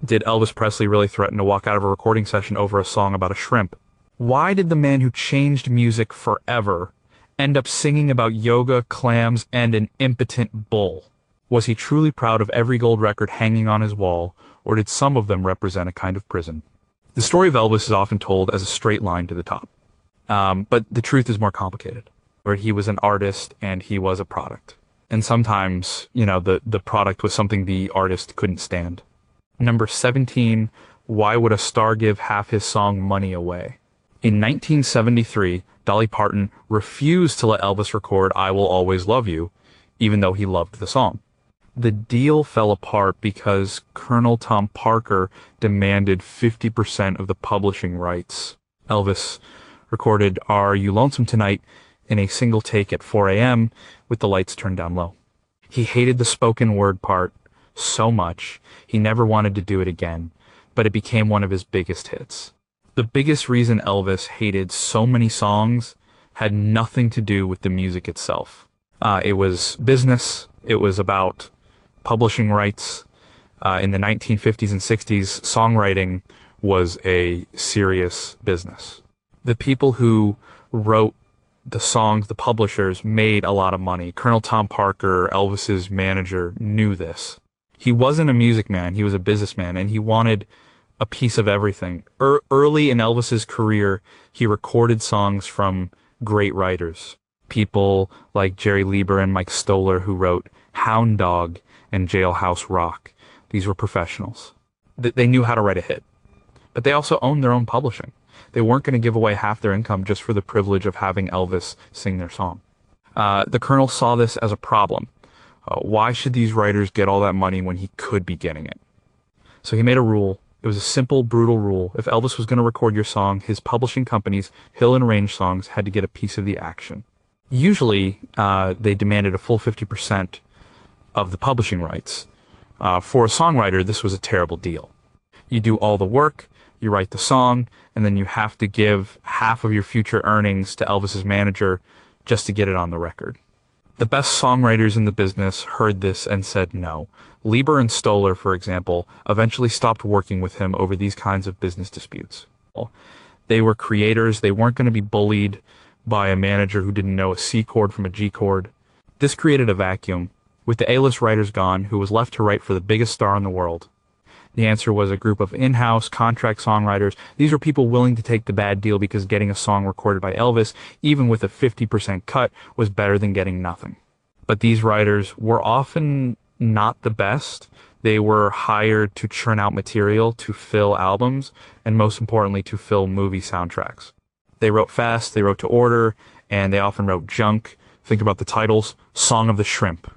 Did Elvis Presley really threaten to walk out of a recording session over a song about a shrimp? Why did the man who changed music forever end up singing about yoga, clams, and an impotent bull? Was he truly proud of every gold record hanging on his wall, or did some of them represent a kind of prison? The story of Elvis is often told as a straight line to the top. But the truth is more complicated, where he was an artist and he was a product. And sometimes, the product was something the artist couldn't stand. Number 17, why would a star give half his song money away? In 1973, Dolly Parton refused to let Elvis record I Will Always Love You, even though he loved the song. The deal fell apart because Colonel Tom Parker demanded 50% of the publishing rights. Elvis recorded Are You Lonesome Tonight in a single take at 4 a.m. with the lights turned down low. He hated the spoken word part so much, he never wanted to do it again, but it became one of his biggest hits. The biggest reason Elvis hated so many songs had nothing to do with the music itself. It was business. It was about publishing rights. In the 1950s and 60s, songwriting was a serious business. The people who wrote the songs, the publishers, made a lot of money. Colonel Tom Parker, Elvis's manager, knew this. He wasn't a music man, he was a businessman, and he wanted a piece of everything. Early in Elvis's career, he recorded songs from great writers. People like Jerry Lieber and Mike Stoller, who wrote Hound Dog and Jailhouse Rock. These were professionals. They knew how to write a hit. But they also owned their own publishing. They weren't going to give away half their income just for the privilege of having Elvis sing their song. The Colonel saw this as a problem. Why should these writers get all that money when he could be getting it? So he made a rule. It was a simple, brutal rule. If Elvis was going to record your song, his publishing companies, Hill and Range Songs, had to get a piece of the action. Usually, they demanded a full 50% of the publishing rights. For a songwriter, this was a terrible deal. You do all the work, you write the song, and then you have to give half of your future earnings to Elvis's manager just to get it on the record. The best songwriters in the business heard this and said no. Lieber and Stoller, for example, eventually stopped working with him over these kinds of business disputes. They were creators. They weren't going to be bullied by a manager who didn't know a C chord from a G chord. This created a vacuum. With the A-list writers gone, who was left to write for the biggest star in the world? The answer was a group of in-house contract songwriters. These were people willing to take the bad deal because getting a song recorded by Elvis, even with a 50% cut, was better than getting nothing. But these writers were often not the best. They were hired to churn out material, to fill albums, and most importantly, to fill movie soundtracks. They wrote fast, they wrote to order, and they often wrote junk. Think about the titles. Song of the Shrimp.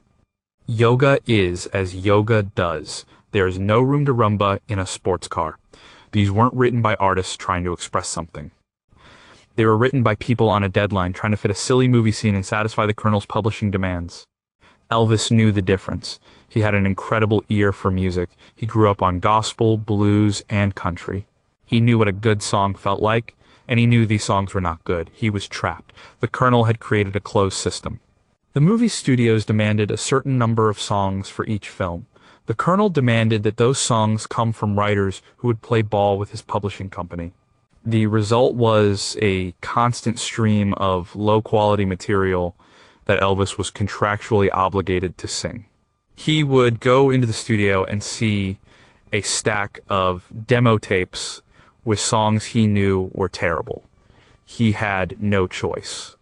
Yoga is as yoga does. There is no room to rumba in a sports car. These weren't written by artists trying to express something. They were written by people on a deadline trying to fit a silly movie scene and satisfy the Colonel's publishing demands. Elvis knew the difference. He had an incredible ear for music. He grew up on gospel, blues, and country. He knew what a good song felt like, and he knew these songs were not good. He was trapped. The Colonel had created a closed system. The movie studios demanded a certain number of songs for each film. The Colonel demanded that those songs come from writers who would play ball with his publishing company. The result was a constant stream of low-quality material that Elvis was contractually obligated to sing. He would go into the studio and see a stack of demo tapes with songs he knew were terrible. He had no choice.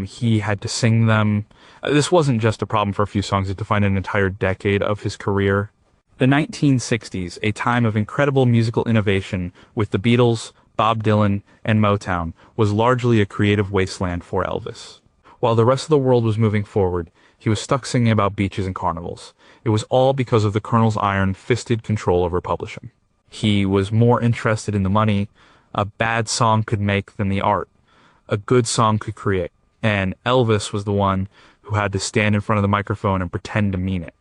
He had to sing them. This wasn't just a problem for a few songs. It defined an entire decade of his career. The 1960s, a time of incredible musical innovation with the Beatles, Bob Dylan, and Motown, was largely a creative wasteland for Elvis. While the rest of the world was moving forward, he was stuck singing about beaches and carnivals. It was all because of the Colonel's iron-fisted control over publishing. He was more interested in the money a bad song could make than the art a good song could create. And Elvis was the one who had to stand in front of the microphone and pretend to mean it.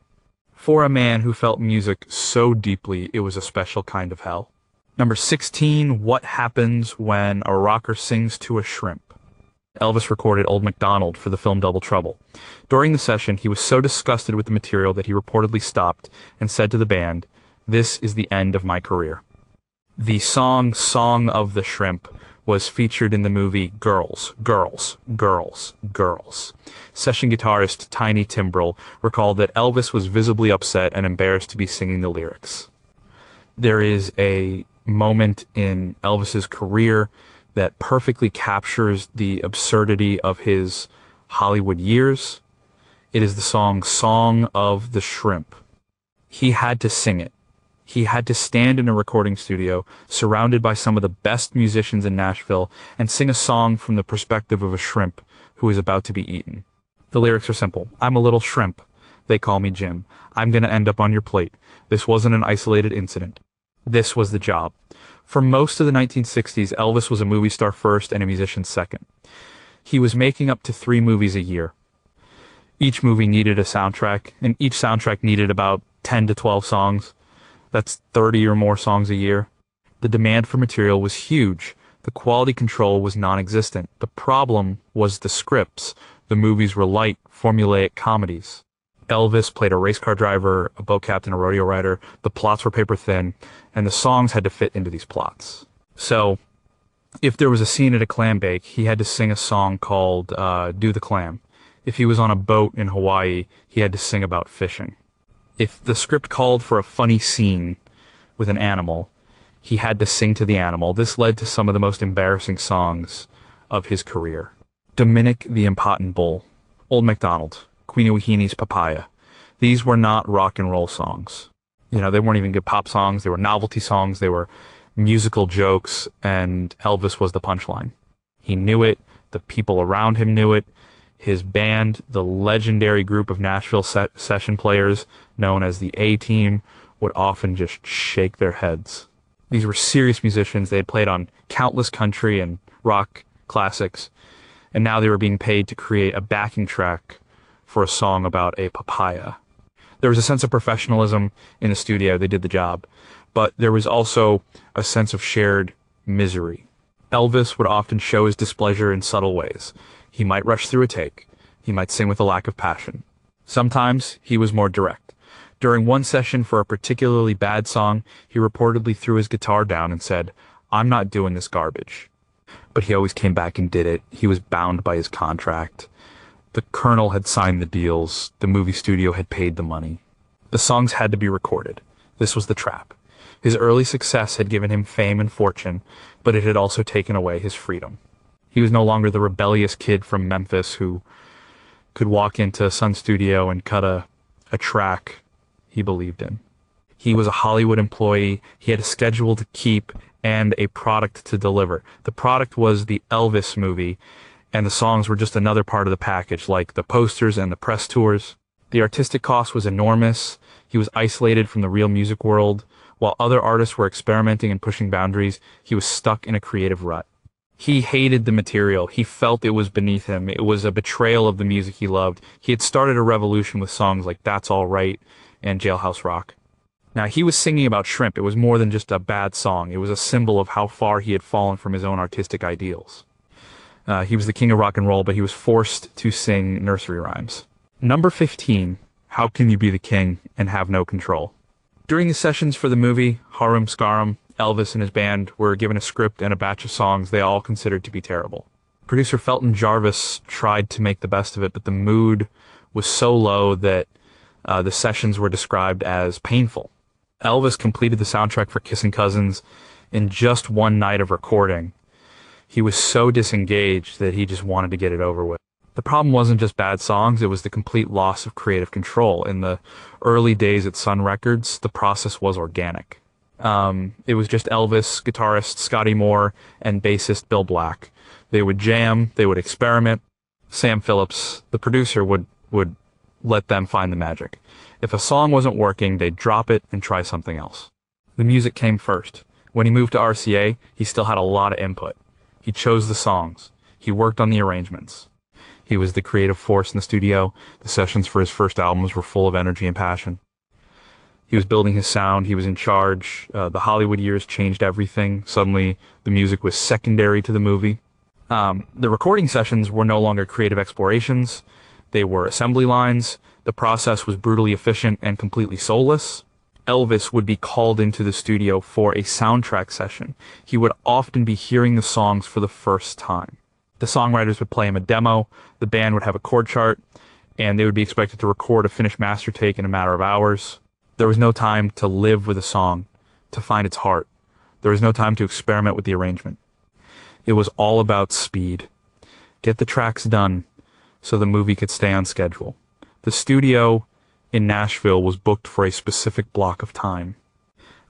For a man who felt music so deeply, it was a special kind of hell. Number 16, what happens when a rocker sings to a shrimp? Elvis recorded Old MacDonald for the film Double Trouble. During the session, he was so disgusted with the material that he reportedly stopped and said to the band, This is the end of my career. The Song of the Shrimp was featured in the movie Girls, Girls, Girls, Girls. Session guitarist Tiny Timbrell recalled that Elvis was visibly upset and embarrassed to be singing the lyrics. There is a moment in Elvis's career that perfectly captures the absurdity of his Hollywood years. It is the Song of the Shrimp. He had to sing it. He had to stand in a recording studio, surrounded by some of the best musicians in Nashville, and sing a song from the perspective of a shrimp who is about to be eaten. The lyrics are simple. I'm a little shrimp. They call me Jim. I'm gonna end up on your plate. This wasn't an isolated incident. This was the job. For most of the 1960s, Elvis was a movie star first and a musician second. He was making up to 3 movies a year. Each movie needed a soundtrack, and each soundtrack needed about 10 to 12 songs. That's 30 or more songs a year. The demand for material was huge. The quality control was non-existent. The problem was the scripts. The movies were light, formulaic comedies. Elvis played a race car driver, a boat captain, a rodeo rider. The plots were paper thin, and the songs had to fit into these plots. So, if there was a scene at a clam bake, he had to sing a song called Do the Clam. If he was on a boat in Hawaii, he had to sing about fishing. If the script called for a funny scene with an animal, he had to sing to the animal. This led to some of the most embarrassing songs of his career. Dominic the Impotent Bull, Old MacDonald, Queen of Wahini's Papaya. These were not rock and roll songs. They weren't even good pop songs. They were novelty songs. They were musical jokes, and Elvis was the punchline. He knew it. The people around him knew it. His band, the legendary group of Nashville session players known as the A-Team, would often just shake their heads. These were serious musicians. They had played on countless country and rock classics, and now they were being paid to create a backing track for a song about a papaya. There was a sense of professionalism in the studio. They did the job. But there was also a sense of shared misery. Elvis would often show his displeasure in subtle ways. He might rush through a take. He might sing with a lack of passion. Sometimes he was more direct. During one session for a particularly bad song, he reportedly threw his guitar down and said, "I'm not doing this garbage." But he always came back and did it. He was bound by his contract. The Colonel had signed the deals. The movie studio had paid the money. The songs had to be recorded. This was the trap. His early success had given him fame and fortune, but it had also taken away his freedom. He was no longer the rebellious kid from Memphis who could walk into Sun Studio and cut a track he believed in. He was a Hollywood employee. He had a schedule to keep and a product to deliver. The product was the Elvis movie, and the songs were just another part of the package, like the posters and the press tours. The artistic cost was enormous. He was isolated from the real music world. While other artists were experimenting and pushing boundaries, he was stuck in a creative rut. He hated the material. He felt it was beneath him. It was a betrayal of the music he loved. He had started a revolution with songs like That's All Right and Jailhouse Rock. Now, he was singing about shrimp. It was more than just a bad song. It was a symbol of how far he had fallen from his own artistic ideals. He was the king of rock and roll, but he was forced to sing nursery rhymes. Number 15, How Can You Be the King and Have No Control? During the sessions for the movie, Harum Scarum, Elvis and his band were given a script and a batch of songs they all considered to be terrible. Producer Felton Jarvis tried to make the best of it, but the mood was so low that the sessions were described as painful. Elvis completed the soundtrack for Kissin' Cousins in just one night of recording. He was so disengaged that he just wanted to get it over with. The problem wasn't just bad songs, it was the complete loss of creative control. In the early days at Sun Records, the process was organic. It was just Elvis, guitarist Scotty Moore, and bassist Bill Black. They would jam, they would experiment. Sam Phillips, the producer, would let them find the magic. If a song wasn't working, they'd drop it and try something else. The music came first. When he moved to RCA, he still had a lot of input. He chose the songs. He worked on the arrangements. He was the creative force in the studio. The sessions for his first albums were full of energy and passion. He was building his sound. He was in charge. The Hollywood years changed everything. Suddenly, the music was secondary to the movie. The recording sessions were no longer creative explorations. They were assembly lines. The process was brutally efficient and completely soulless. Elvis would be called into the studio for a soundtrack session, he would often be hearing the songs for the first time. The songwriters would play him a demo, the band would have a chord chart, and they would be expected to record a finished master take in a matter of hours. There was no time to live with a song, to find its heart. There was no time to experiment with the arrangement. It was all about speed. Get the tracks done so the movie could stay on schedule. The studio in Nashville was booked for a specific block of time.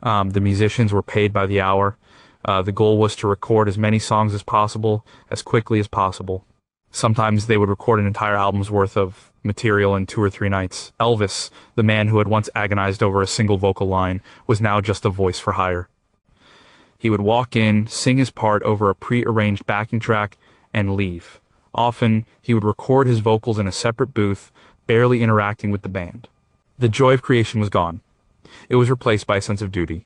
The musicians were paid by the hour. The goal was to record as many songs as possible, as quickly as possible. Sometimes they would record an entire album's worth of material in 2 or 3 nights. Elvis, the man who had once agonized over a single vocal line, was now just a voice for hire. He would walk in, sing his part over a pre-arranged backing track, and leave. Often, he would record his vocals in a separate booth, barely interacting with the band. The joy of creation was gone. It was replaced by a sense of duty.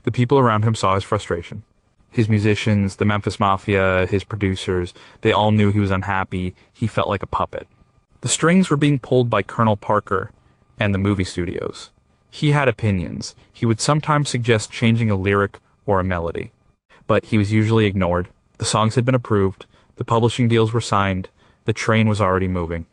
The people around him saw his frustration. His musicians, the Memphis Mafia, his producers, they all knew he was unhappy. He felt like a puppet. The strings were being pulled by Colonel Parker and the movie studios. He had opinions. He would sometimes suggest changing a lyric or a melody. But he was usually ignored. The songs had been approved. The publishing deals were signed. The train was already moving.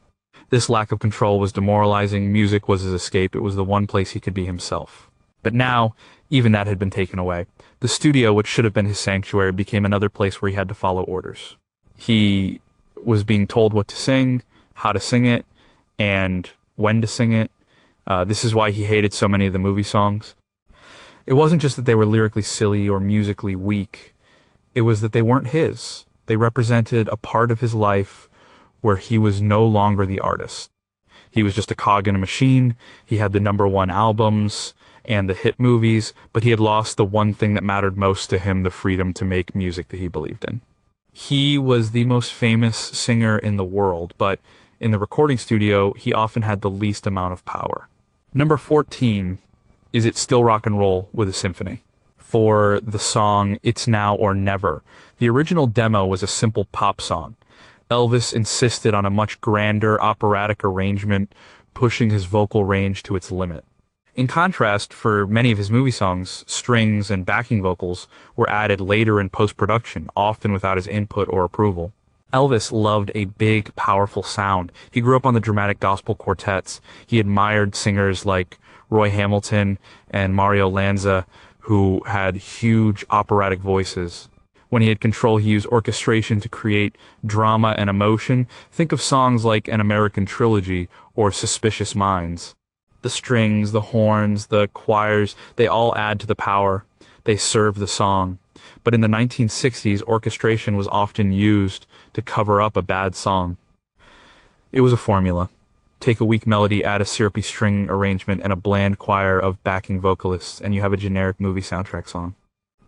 This lack of control was demoralizing. Music was his escape. It was the one place he could be himself. But now, even that had been taken away. The studio, which should have been his sanctuary, became another place where he had to follow orders. He was being told what to sing, how to sing it, and when to sing it. This is why he hated so many of the movie songs. It wasn't just that they were lyrically silly or musically weak. It was that they weren't his. They represented a part of his life where he was no longer the artist. He was just a cog in a machine. He had the #1 albums and the hit movies, but he had lost the one thing that mattered most to him, the freedom to make music that he believed in. He was the most famous singer in the world, but in the recording studio, he often had the least amount of power. Number 14 is It's Still Rock and Roll with a Symphony. For the song It's Now or Never. The original demo was a simple pop song. Elvis insisted on a much grander operatic arrangement, pushing his vocal range to its limit. In contrast, for many of his movie songs, strings and backing vocals were added later in post-production, often without his input or approval. Elvis loved a big, powerful sound. He grew up on the dramatic gospel quartets. He admired singers like Roy Hamilton and Mario Lanza, who had huge operatic voices. When he had control, he used orchestration to create drama and emotion. Think of songs like An American Trilogy or Suspicious Minds. The strings, the horns, the choirs, they all add to the power. They serve the song. But in the 1960s, orchestration was often used to cover up a bad song. It was a formula. Take a weak melody, add a syrupy string arrangement, and a bland choir of backing vocalists, and you have a generic movie soundtrack song.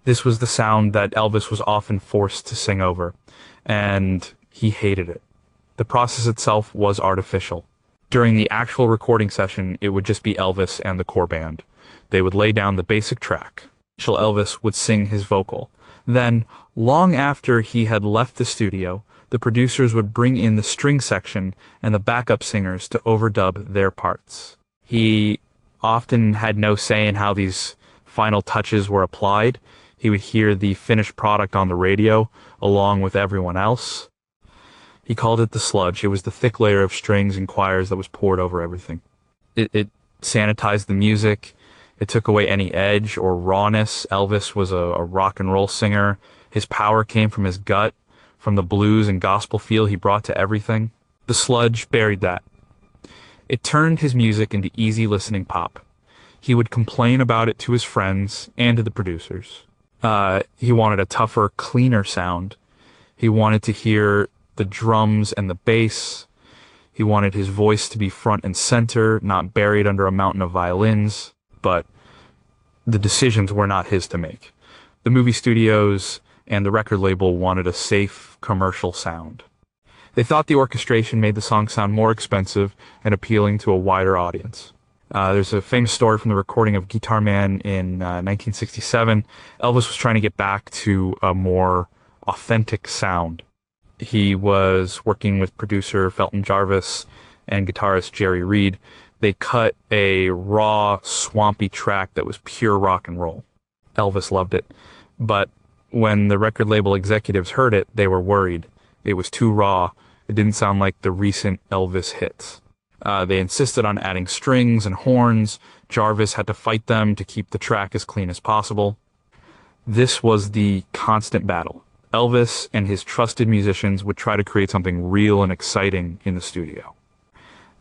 This was the sound that Elvis was often forced to sing over, and he hated it. The process itself was artificial. During the actual recording session, it would just be Elvis and the core band. They would lay down the basic track. Elvis would sing his vocal. Then, long after he had left the studio, the producers would bring in the string section and the backup singers to overdub their parts. He often had no say in how these final touches were applied. He would hear the finished product on the radio, along with everyone else. He called it the sludge. It was the thick layer of strings and choirs that was poured over everything. It sanitized the music. It took away any edge or rawness. Elvis was a rock and roll singer. His power came from his gut, from the blues and gospel feel he brought to everything. The sludge buried that. It turned his music into easy listening pop. He would complain about it to his friends and to the producers. He wanted a tougher, cleaner sound. He wanted to hear the drums and the bass. He wanted his voice to be front and center, not buried under a mountain of violins. But the decisions were not his to make. The movie studios and the record label wanted a safe, commercial sound. They thought the orchestration made the song sound more expensive and appealing to a wider audience. There's a famous story from the recording of Guitar Man in 1967. Elvis was trying to get back to a more authentic sound. He was working with producer Felton Jarvis and guitarist Jerry Reed. They cut a raw, swampy track that was pure rock and roll. Elvis loved it. But when the record label executives heard it, they were worried. It was too raw. It didn't sound like the recent Elvis hits. They insisted on adding strings and horns. Jarvis had to fight them to keep the track as clean as possible. This was the constant battle. Elvis and his trusted musicians would try to create something real and exciting in the studio.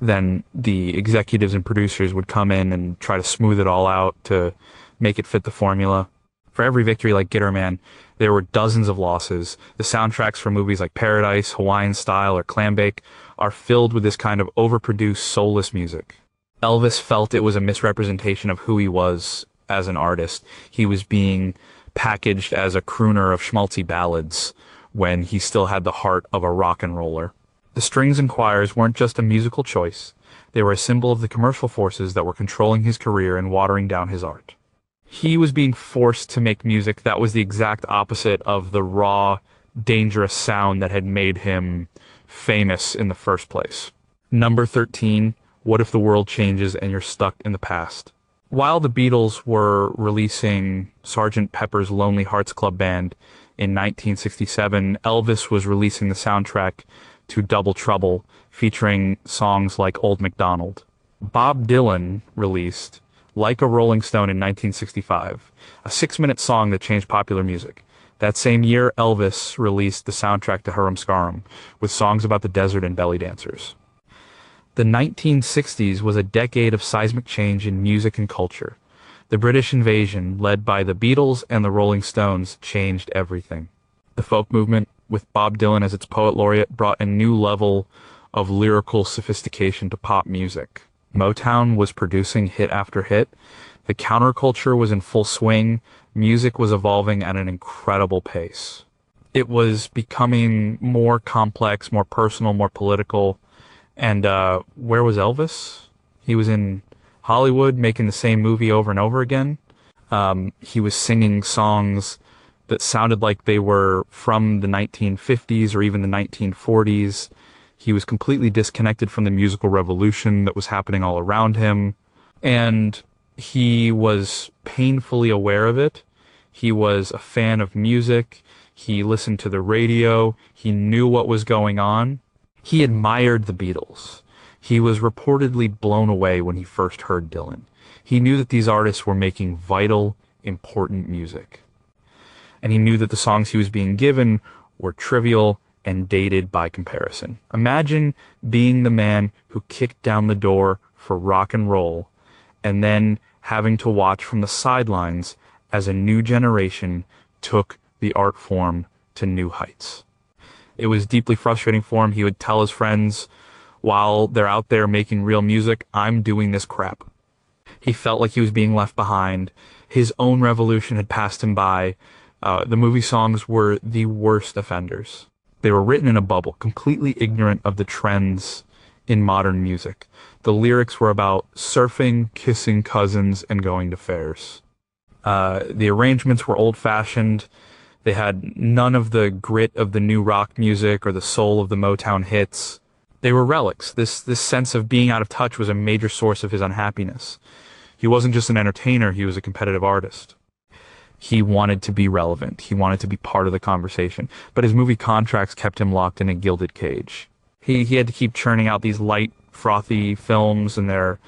Then the executives and producers would come in and try to smooth it all out to make it fit the formula. For every victory like Gitterman, there were dozens of losses. The soundtracks for movies like Paradise, Hawaiian Style, or Clambake are filled with this kind of overproduced, soulless music. Elvis felt it was a misrepresentation of who he was as an artist. He was being packaged as a crooner of schmaltzy ballads when he still had the heart of a rock and roller. The strings and choirs weren't just a musical choice. They were a symbol of the commercial forces that were controlling his career and watering down his art. He was being forced to make music that was the exact opposite of the raw, dangerous sound that had made him famous in the first place. Number 13, What If the World Changes and You're Stuck in the Past? While the Beatles were releasing Sgt. Pepper's Lonely Hearts Club Band in 1967, Elvis was releasing the soundtrack to Double Trouble, featuring songs like Old MacDonald. Bob Dylan released Like a Rolling Stone in 1965, a 6-minute song that changed popular music. That same year, Elvis released the soundtrack to Harum Skarum, with songs about the desert and belly dancers. The 1960s was a decade of seismic change in music and culture. The British invasion, led by the Beatles and the Rolling Stones, changed everything. The folk movement, with Bob Dylan as its poet laureate, brought a new level of lyrical sophistication to pop music. Motown was producing hit after hit. The counterculture was in full swing. Music was evolving at an incredible pace. It was becoming more complex, more personal, more political. And where was Elvis? He was in Hollywood making the same movie over and over again. He was singing songs that sounded like they were from the 1950s or even the 1940s. He was completely disconnected from the musical revolution that was happening all around him. And he was painfully aware of it. He was a fan of music. He listened to the radio. He knew what was going on. He admired the Beatles. He was reportedly blown away when he first heard Dylan. He knew that these artists were making vital, important music. And he knew that the songs he was being given were trivial and dated by comparison. Imagine being the man who kicked down the door for rock and roll and then having to watch from the sidelines as a new generation took the art form to new heights. It was deeply frustrating for him. He would tell his friends while they're out there making real music, I'm doing this crap. He felt like he was being left behind. His own revolution had passed him by. The movie songs were the worst offenders. They were written in a bubble, completely ignorant of the trends in modern music. The lyrics were about surfing, kissing cousins, and going to fairs. The arrangements were old-fashioned. They had none of the grit of the new rock music or the soul of the Motown hits. They were relics. This sense of being out of touch was a major source of his unhappiness. He wasn't just an entertainer, he was a competitive artist. He wanted to be relevant. He wanted to be part of the conversation. But his movie contracts kept him locked in a gilded cage. He had to keep churning out these light, frothy films and their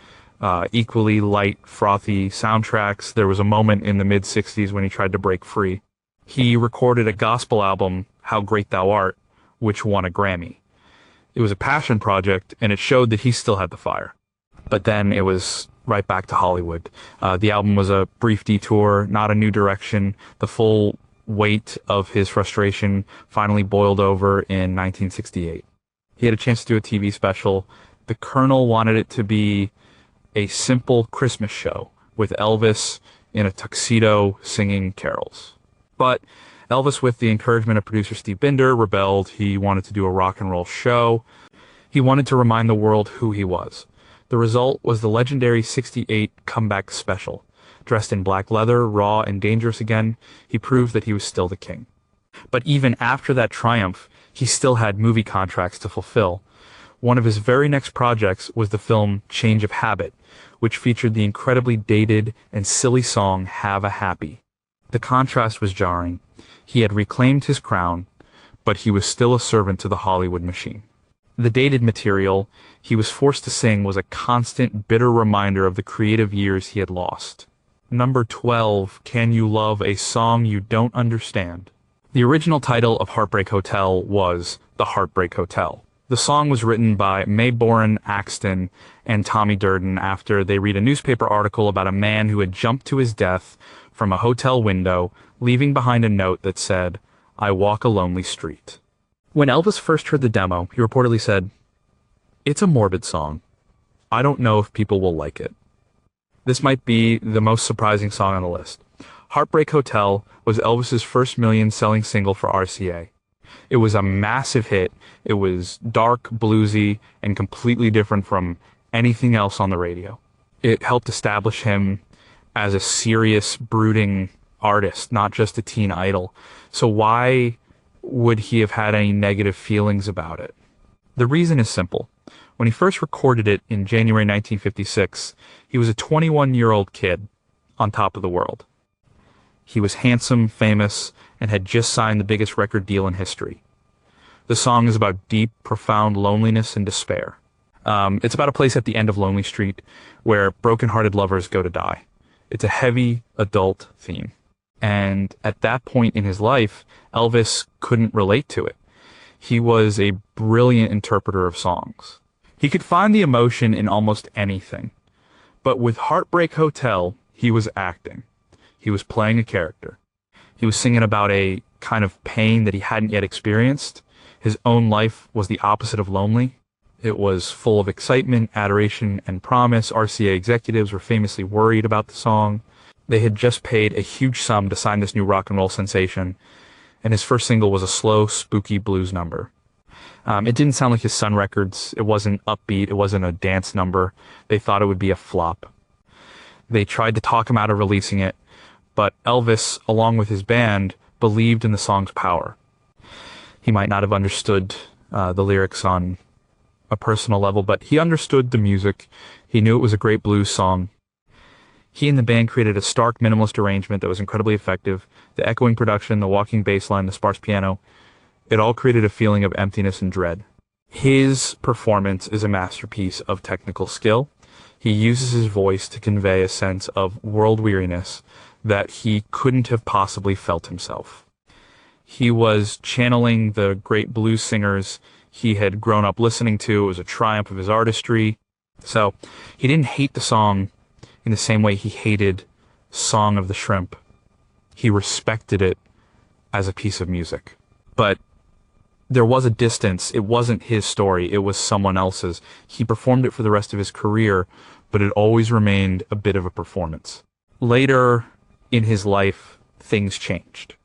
equally light, frothy soundtracks. There was a moment in the mid-60s when he tried to break free. He recorded a gospel album, How Great Thou Art, which won a Grammy. It was a passion project, and it showed that he still had the fire. But then it was right back to Hollywood. The album was a brief detour, not a new direction. The full weight of his frustration finally boiled over in 1968. He had a chance to do a TV special. The Colonel wanted it to be a simple Christmas show with Elvis in a tuxedo singing carols. But Elvis, with the encouragement of producer Steve Binder, rebelled. He wanted to do a rock and roll show. He wanted to remind the world who he was. The result was the legendary '68 comeback special. Dressed in black leather, raw and dangerous again, he proved that he was still the king. But even after that triumph, he still had movie contracts to fulfill. One of his very next projects was the film Change of Habit, which featured the incredibly dated and silly song Have a Happy. The contrast was jarring. He had reclaimed his crown, but he was still a servant to the Hollywood machine. The dated material he was forced to sing was a constant, bitter reminder of the creative years he had lost. Number 12, Can You Love a Song You Don't Understand? The original title of Heartbreak Hotel was The Heartbreak Hotel. The song was written by Maybourne Axton and Tommy Durden after they read a newspaper article about a man who had jumped to his death from a hotel window, leaving behind a note that said, "I walk a lonely street." When Elvis first heard the demo, he reportedly said, "It's a morbid song. I don't know if people will like it." This might be the most surprising song on the list. Heartbreak Hotel was Elvis's first million-selling single for RCA. It was a massive hit. It was dark, bluesy, and completely different from anything else on the radio. It helped establish him as a serious, brooding artist, not just a teen idol. So why would he have had any negative feelings about it? The reason is simple. When he first recorded it in January 1956, he was a 21-year-old kid on top of the world. He was handsome, famous, and had just signed the biggest record deal in history. The song is about deep, profound loneliness and despair. It's about a place at the end of Lonely Street where broken-hearted lovers go to die. It's a heavy, adult theme. And at that point in his life, Elvis couldn't relate to it. He was a brilliant interpreter of songs. He could find the emotion in almost anything. But with Heartbreak Hotel, he was acting. He was playing a character. He was singing about a kind of pain that he hadn't yet experienced. His own life was the opposite of lonely. It was full of excitement, adoration, and promise. RCA executives were famously worried about the song. They had just paid a huge sum to sign this new rock and roll sensation, and his first single was a slow, spooky blues number. It didn't sound like his Sun records. It wasn't upbeat. It wasn't a dance number. They thought it would be a flop. They tried to talk him out of releasing it, but Elvis, along with his band, believed in the song's power. He might not have understood the lyrics on a personal level, but he understood the music. He knew it was a great blues song. He and the band created a stark minimalist arrangement that was incredibly effective. The echoing production, the walking bass line, the sparse piano, it all created a feeling of emptiness and dread. His performance is a masterpiece of technical skill. He uses his voice to convey a sense of world weariness that he couldn't have possibly felt himself. He was channeling the great blues singers he had grown up listening to. It was a triumph of his artistry. So he didn't hate the song in the same way he hated Song of the Shrimp. He respected it as a piece of music. But there was a distance. It wasn't his story. It was someone else's. He performed it for the rest of his career, but it always remained a bit of a performance. Later in his life, things changed.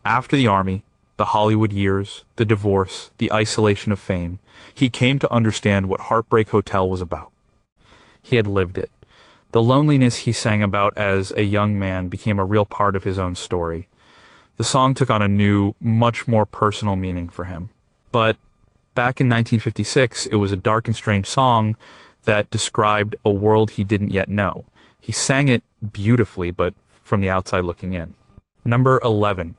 After the Army, the Hollywood years, the divorce, the isolation of fame, he came to understand what Heartbreak Hotel was about. He had lived it. The loneliness he sang about as a young man became a real part of his own story. The song took on a new, much more personal meaning for him. But back in 1956, it was a dark and strange song that described a world he didn't yet know. He sang it beautifully, but from the outside looking in. Number 11.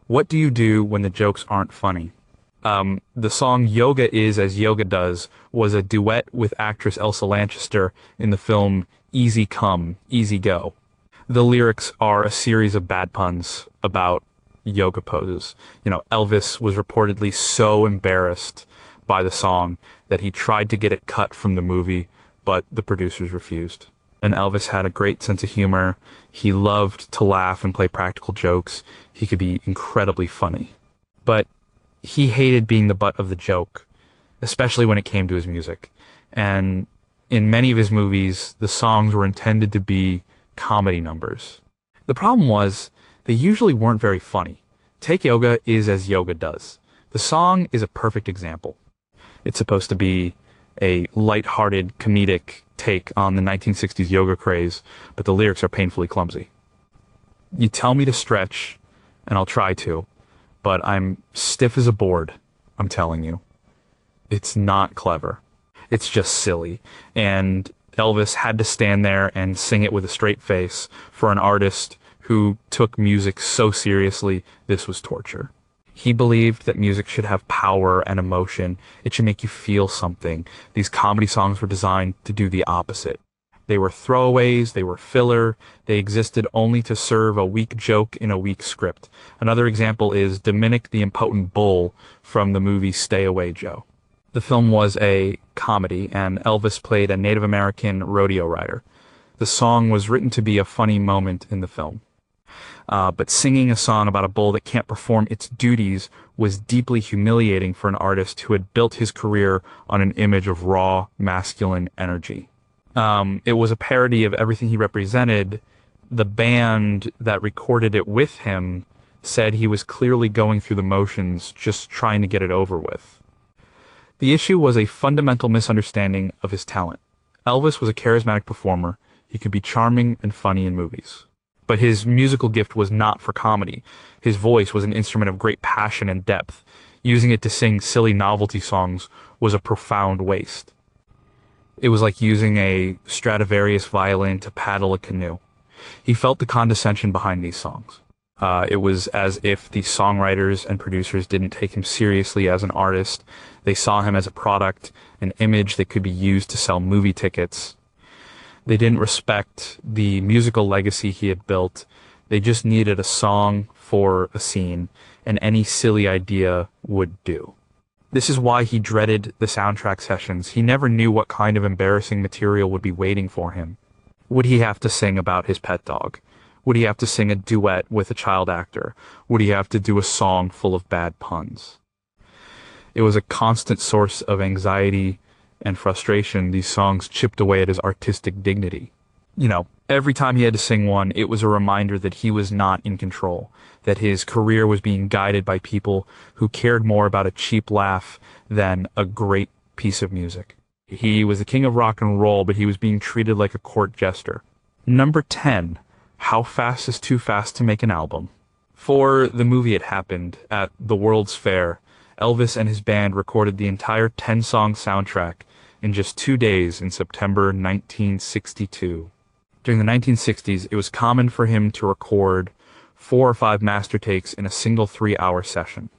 What Do You Do When the Jokes Aren't Funny? The song Yoga Is As Yoga Does was a duet with actress Elsa Lanchester in the film Easy Come, Easy Go. The lyrics are a series of bad puns about yoga poses. Elvis was reportedly so embarrassed by the song that he tried to get it cut from the movie, but the producers refused. And Elvis had a great sense of humor. He loved to laugh and play practical jokes. He could be incredibly funny. But he hated being the butt of the joke, especially when it came to his music. And in many of his movies, the songs were intended to be comedy numbers. The problem was, they usually weren't very funny. Take Yoga Is As Yoga Does. The song is a perfect example. It's supposed to be a light-hearted, comedic take on the 1960s yoga craze, but the lyrics are painfully clumsy. You tell me to stretch, and I'll try to, but I'm stiff as a board, I'm telling you. It's not clever. It's just silly. And Elvis had to stand there and sing it with a straight face for an artist who took music so seriously. This was torture. He believed that music should have power and emotion. It should make you feel something. These comedy songs were designed to do the opposite. They were throwaways, they were filler, they existed only to serve a weak joke in a weak script. Another example is Dominic the Impotent Bull from the movie Stay Away Joe. The film was a comedy, and Elvis played a Native American rodeo rider. The song was written to be a funny moment in the film. But singing a song about a bull that can't perform its duties was deeply humiliating for an artist who had built his career on an image of raw, masculine energy. It was a parody of everything he represented. The band that recorded it with him said he was clearly going through the motions, just trying to get it over with. The issue was a fundamental misunderstanding of his talent. Elvis was a charismatic performer. He could be charming and funny in movies. But his musical gift was not for comedy. His voice was an instrument of great passion and depth. Using it to sing silly novelty songs was a profound waste. It was like using a Stradivarius violin to paddle a canoe. He felt the condescension behind these songs. It was as if the songwriters and producers didn't take him seriously as an artist. They saw him as a product, an image that could be used to sell movie tickets. They didn't respect the musical legacy he had built. They just needed a song for a scene, and any silly idea would do. This is why he dreaded the soundtrack sessions. He never knew what kind of embarrassing material would be waiting for him. Would he have to sing about his pet dog? Would he have to sing a duet with a child actor? Would he have to do a song full of bad puns? It was a constant source of anxiety and frustration. These songs chipped away at his artistic dignity. Every time he had to sing one, it was a reminder that he was not in control, that his career was being guided by people who cared more about a cheap laugh than a great piece of music. He was the king of rock and roll, but he was being treated like a court jester. Number 10. How fast is too fast to make an album? For the movie It Happened at the World's Fair, Elvis and his band recorded the entire 10-song soundtrack in just 2 days in September 1962. During the 1960s, it was common for him to record 4 or 5 master takes in a single 3-hour session.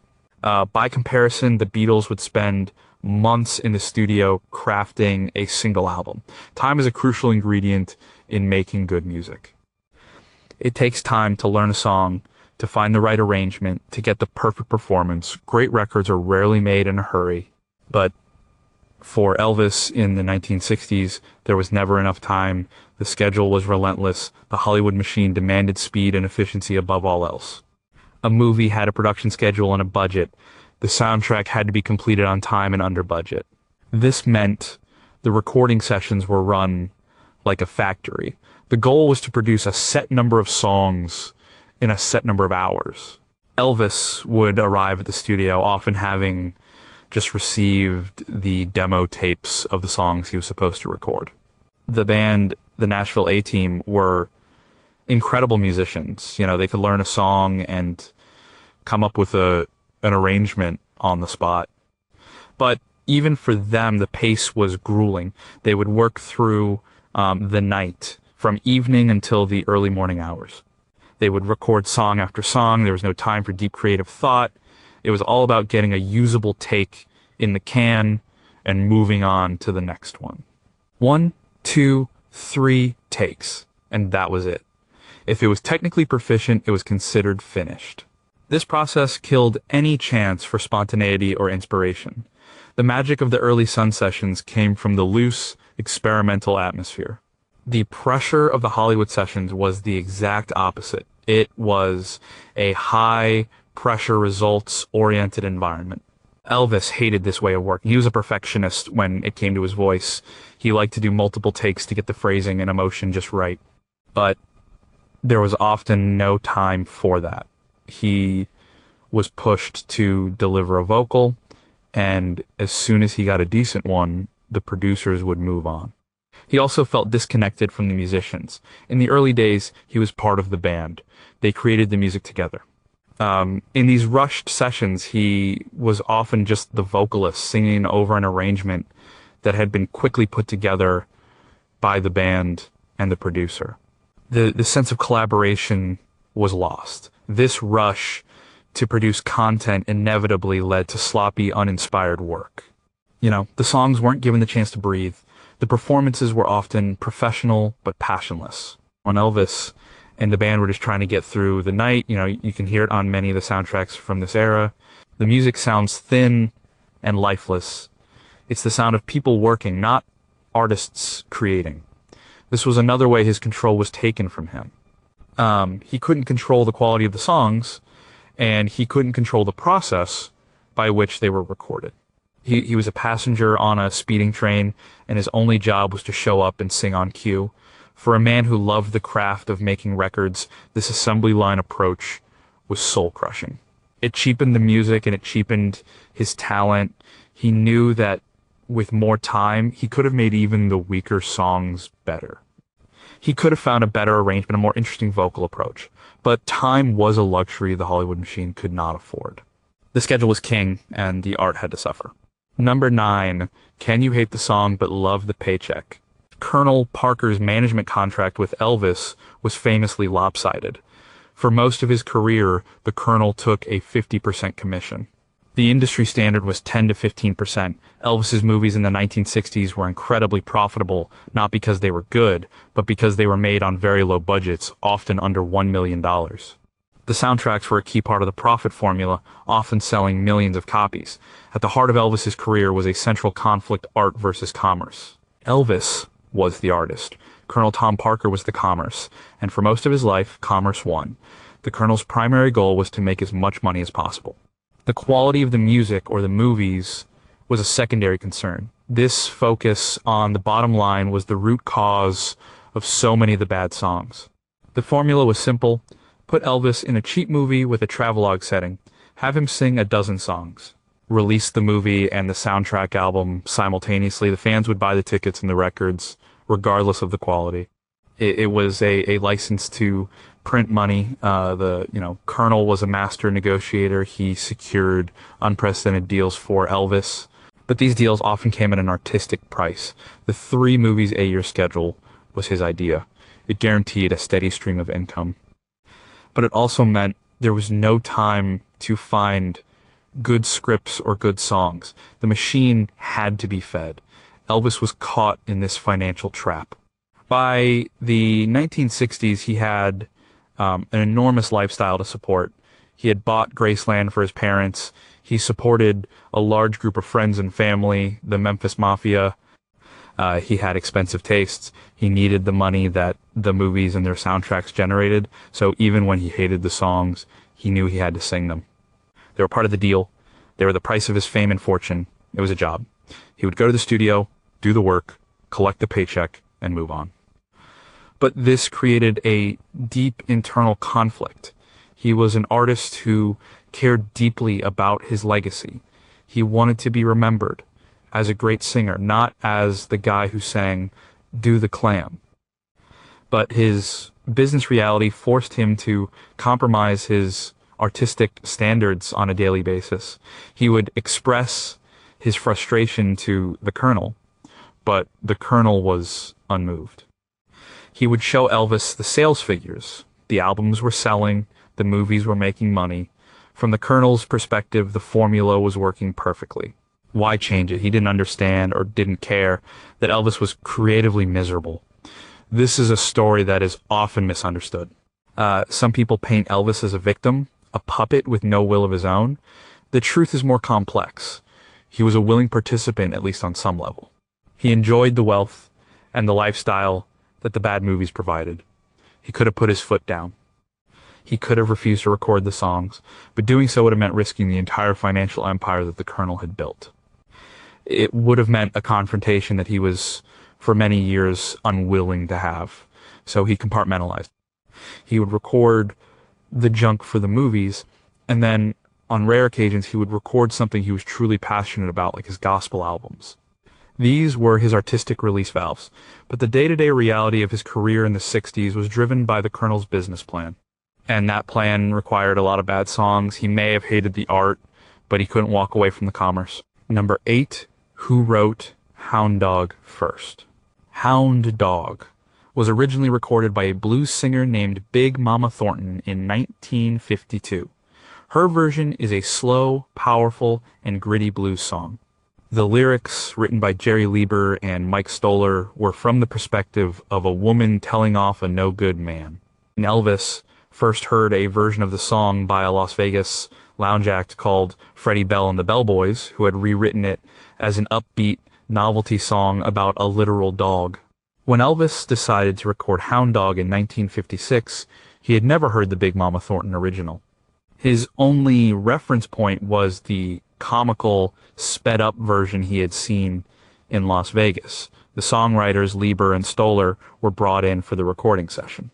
By comparison, the Beatles would spend months in the studio crafting a single album. Time is a crucial ingredient in making good music. It takes time to learn a song, to find the right arrangement, to get the perfect performance. Great records are rarely made in a hurry, but for Elvis in the 1960s, there was never enough time. The schedule was relentless. The Hollywood machine demanded speed and efficiency above all else. A movie had a production schedule and a budget. The soundtrack had to be completed on time and under budget. This meant the recording sessions were run like a factory. The goal was to produce a set number of songs in a set number of hours. Elvis would arrive at the studio, often having just received the demo tapes of the songs he was supposed to record. The band, the Nashville A-Team, were incredible musicians. They could learn a song and come up with an arrangement on the spot. But even for them, the pace was grueling. They would work through the night, from evening until the early morning hours. They would record song after song. There was no time for deep creative thought. It was all about getting a usable take in the can and moving on to the next one. 1, 2, 3 takes, and that was it. If it was technically proficient, it was considered finished. This process killed any chance for spontaneity or inspiration. The magic of the early Sun sessions came from the loose, experimental atmosphere. The pressure of the Hollywood sessions was the exact opposite. It was a high-pressure, results-oriented environment. Elvis hated this way of working. He was a perfectionist when it came to his voice. He liked to do multiple takes to get the phrasing and emotion just right. But there was often no time for that. He was pushed to deliver a vocal, and as soon as he got a decent one, the producers would move on. He also felt disconnected from the musicians. In the early days, he was part of the band. They created the music together. In these rushed sessions, he was often just the vocalist singing over an arrangement that had been quickly put together by the band and the producer. The sense of collaboration was lost. This rush to produce content inevitably led to sloppy, uninspired work. The songs weren't given the chance to breathe. The performances were often professional but passionless. When Elvis and the band were just trying to get through the night, you can hear it on many of the soundtracks from this era. The music sounds thin and lifeless. It's the sound of people working, not artists creating. This was another way his control was taken from him. He couldn't control the quality of the songs, and he couldn't control the process by which they were recorded. He was a passenger on a speeding train, and his only job was to show up and sing on cue. For a man who loved the craft of making records, this assembly line approach was soul-crushing. It cheapened the music, and it cheapened his talent. He knew that with more time, he could have made even the weaker songs better. He could have found a better arrangement, a more interesting vocal approach. But time was a luxury the Hollywood machine could not afford. The schedule was king, and the art had to suffer. Number 9, Can You Hate the Song But Love the Paycheck? Colonel Parker's management contract with Elvis was famously lopsided. For most of his career, the Colonel took a 50% commission. The industry standard was 10 to 15%. Elvis's movies in the 1960s were incredibly profitable, not because they were good, but because they were made on very low budgets, often under $1 million. The soundtracks were a key part of the profit formula, often selling millions of copies. At the heart of Elvis's career was a central conflict: art versus commerce. Elvis was the artist. Colonel Tom Parker was the commerce, and for most of his life, commerce won. The Colonel's primary goal was to make as much money as possible. The quality of the music or the movies was a secondary concern. This focus on the bottom line was the root cause of so many of the bad songs. The formula was simple: put Elvis in a cheap movie with a travelogue setting, have him sing a dozen songs, release the movie and the soundtrack album simultaneously. The fans would buy the tickets and the records, regardless of the quality. It was a license to print money. The Colonel was a master negotiator. He secured unprecedented deals for Elvis, but these deals often came at an artistic price. The 3 movies a year schedule was his idea. It guaranteed a steady stream of income. But it also meant there was no time to find good scripts or good songs. The machine had to be fed. Elvis was caught in this financial trap. By the 1960s, he had an enormous lifestyle to support. He had bought Graceland for his parents. He supported a large group of friends and family, the Memphis Mafia. He had expensive tastes. He needed the money that the movies and their soundtracks generated, so even when he hated the songs, he knew he had to sing them. They were part of the deal. They were the price of his fame and fortune. It was a job. He would go to the studio, do the work, collect the paycheck, and move on. But this created a deep internal conflict. He was an artist who cared deeply about his legacy. He wanted to be remembered as a great singer, not as the guy who sang "Do the Clam." But his business reality forced him to compromise his artistic standards on a daily basis. He would express his frustration to the Colonel, but the Colonel was unmoved. He would show Elvis the sales figures. The albums were selling, the movies were making money. From the Colonel's perspective, the formula was working perfectly. Why change it? He didn't understand or didn't care that Elvis was creatively miserable. This is a story that is often misunderstood. Some people paint Elvis as a victim, a puppet with no will of his own. The truth is more complex. He was a willing participant, at least on some level. He enjoyed the wealth and the lifestyle that the bad movies provided. He could have put his foot down. He could have refused to record the songs, but doing so would have meant risking the entire financial empire that the Colonel had built. It would have meant a confrontation that he was, for many years, unwilling to have. So he compartmentalized. He would record the junk for the movies, and then on rare occasions he would record something he was truly passionate about, like his gospel albums. These were his artistic release valves, but the day-to-day reality of his career in the 60s was driven by the Colonel's business plan. And that plan required a lot of bad songs. He may have hated the art, but he couldn't walk away from the commerce. Number 8, who wrote Hound Dog first. Hound Dog was originally recorded by a blues singer named Big Mama Thornton in 1952. Her version is a slow, powerful, and gritty blues song. The lyrics, written by Jerry Lieber and Mike Stoller, were from the perspective of a woman telling off a no-good man. And Elvis first heard a version of the song by a Las Vegas lounge act called Freddie Bell and the Bellboys, who had rewritten it as an upbeat novelty song about a literal dog. When Elvis decided to record Hound Dog in 1956, he had never heard the Big Mama Thornton original. His only reference point was the comical, sped-up version he had seen in Las Vegas. The songwriters Lieber and Stoller were brought in for the recording session.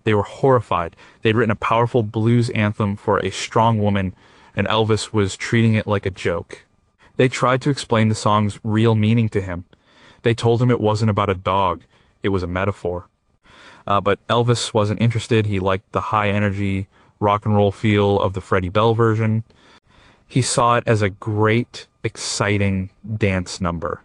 They were horrified. They'd written a powerful blues anthem for a strong woman, and Elvis was treating it like a joke. They tried to explain the song's real meaning to him. They told him it wasn't about a dog. It was a metaphor. But Elvis wasn't interested. He liked the high-energy rock and roll feel of the Freddie Bell version. He saw it as a great, exciting dance number.